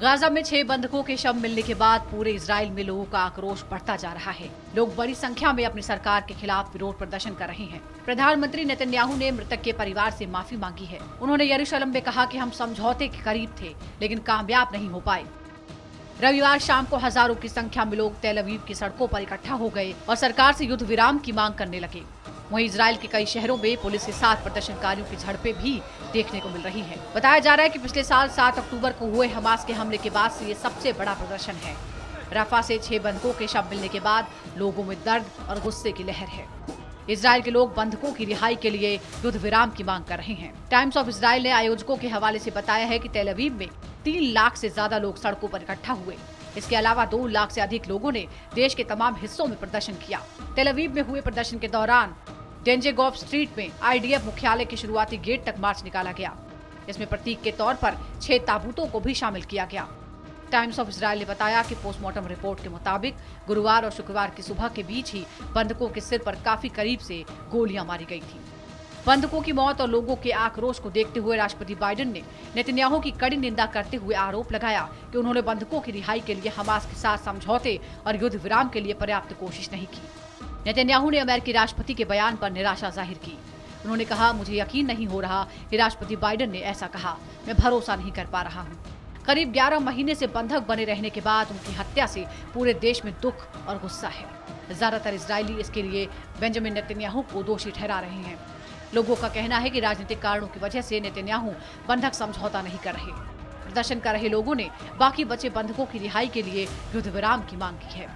Gaza में 6 बंधकों के शव मिलने के बाद पूरे इजराइल में लोगों का आक्रोश बढ़ता जा रहा है। लोग बड़ी संख्या में अपनी सरकार के खिलाफ विरोध प्रदर्शन कर रहे हैं। प्रधानमंत्री नेतन्याहू ने मृतक के परिवार से माफी मांगी है। उन्होंने यरूशलेम में कहा कि हम समझौते के करीब थे, लेकिन कामयाब नहीं हो पाए। रविवार शाम को हजारों की संख्या में लोग तेल अवीव की सड़कों पर इकट्ठा हो गए और सरकार से युद्ध विराम की मांग करने लगे। वहीं इजराइल के कई शहरों में पुलिस के साथ प्रदर्शनकारियों की झड़पें भी देखने को मिल रही हैं। बताया जा रहा है कि पिछले साल 7 अक्टूबर को हुए हमास के हमले के बाद से ये सबसे बड़ा प्रदर्शन है। रफा से 6 बंधकों के शव मिलने के बाद लोगों में दर्द और गुस्से की लहर है। इजराइल के लोग बंधकों की रिहाई के लिए युद्ध विराम की मांग कर रहे हैं। टाइम्स ऑफ इजराइल ने आयोजकों के हवाले से बताया है कि तेल अवीव में 3 लाख से ज्यादा लोग सड़कों पर इकट्ठा हुए। इसके अलावा 2 लाख से अधिक लोगों ने देश के तमाम हिस्सों में प्रदर्शन किया। तेल अवीव में हुए प्रदर्शन के दौरान डेंजेगॉफ स्ट्रीट में IDF मुख्यालय के शुरुआती गेट तक मार्च निकाला गया। इसमें प्रतीक के तौर पर 6 ताबूतों को भी शामिल किया गया। टाइम्स ऑफ इजराइल ने बताया कि पोस्टमार्टम रिपोर्ट के मुताबिक गुरुवार और शुक्रवार की सुबह के बीच ही बंधकों के सिर पर काफी करीब से गोलियां मारी गई थी। बंधकों की मौत और लोगों के आक्रोश को देखते हुए राष्ट्रपति बाइडेन ने नेतन्याहू की कड़ी निंदा करते हुए आरोप लगाया कि उन्होंने बंधकों की रिहाई के लिए हमास के साथ समझौते और युद्ध विराम के लिए पर्याप्त कोशिश नहीं की। नेतन्याहू ने अमेरिकी राष्ट्रपति के बयान पर निराशा जाहिर की। उन्होंने कहा, मुझे यकीन नहीं हो रहा कि राष्ट्रपति बाइडेन ने ऐसा कहा। मैं भरोसा नहीं कर पा रहा हूँ। करीब 11 महीने से बंधक बने रहने के बाद उनकी हत्या से पूरे देश में दुख और गुस्सा है। ज्यादातर इजरायली इसके लिए बेंजामिन नेतन्याहू को दोषी ठहरा रहे हैं। लोगों का कहना है कि राजनीतिक कारणों की वजह से नेतन्याहू बंधक समझौता नहीं कर रहे। प्रदर्शन कर रहे लोगों ने बाकी बचे बंधकों की रिहाई के लिए युद्ध विराम की मांग की है।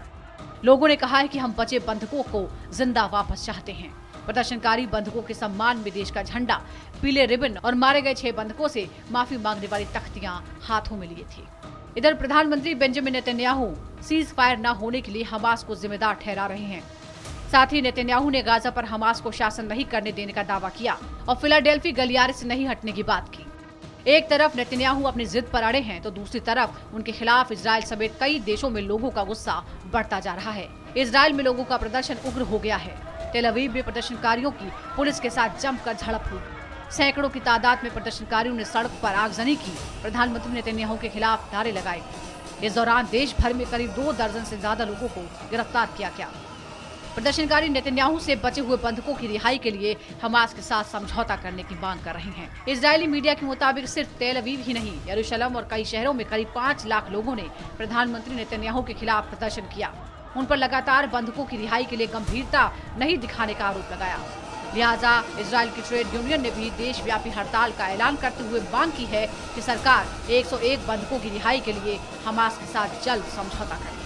लोगों ने कहा है कि हम बचे बंधकों को जिंदा वापस चाहते हैं। प्रदर्शनकारी बंधकों के सम्मान में देश का झंडा, पीले रिबन और मारे गए 6 बंधकों से माफी मांगने वाली तख्तियां हाथों में लिए थे। इधर प्रधानमंत्री बेंजामिन नेतन्याहू सीज फायर न होने के लिए हमास को जिम्मेदार ठहरा रहे हैं। साथ ही नेतन्याहू ने गाजा पर हमास को शासन नहीं करने देने का दावा किया और फिलाडेल्फी गलियारे से नहीं हटने की बात की। एक तरफ नेतन्याहू अपनी जिद पर अड़े हैं तो दूसरी तरफ उनके खिलाफ इजराइल समेत कई देशों में लोगों का गुस्सा बढ़ता जा रहा है। इजराइल में लोगों का प्रदर्शन उग्र हो गया है। तेल अवीव में प्रदर्शनकारियों की पुलिस के साथ जमकर झड़प हुई। सैकड़ों की तादाद में प्रदर्शनकारियों ने सड़क पर आगजनी की। प्रधानमंत्री नेतन्याहू के खिलाफ नारे लगाए। इस दौरान देश भर में करीब 2 दर्जन से ज्यादा लोगों को गिरफ्तार किया गया। प्रदर्शनकारी नेतन्याहू से बचे हुए बंधकों की रिहाई के लिए हमास के साथ समझौता करने की मांग कर रहे हैं। इजरायली मीडिया के मुताबिक सिर्फ तेल अवीव ही नहीं, यरूशलेम और कई शहरों में करीब 5 लाख लोगों ने प्रधानमंत्री नेतन्याहू के खिलाफ प्रदर्शन किया। उन पर लगातार बंधकों की रिहाई के लिए गंभीरता नहीं दिखाने का आरोप लगाया। लिहाजा इजराइल की ट्रेड यूनियन ने भी देशव्यापी हड़ताल का ऐलान करते हुए मांग की है कि सरकार 101 बंधकों की रिहाई के लिए हमास के साथ जल्द समझौता करे।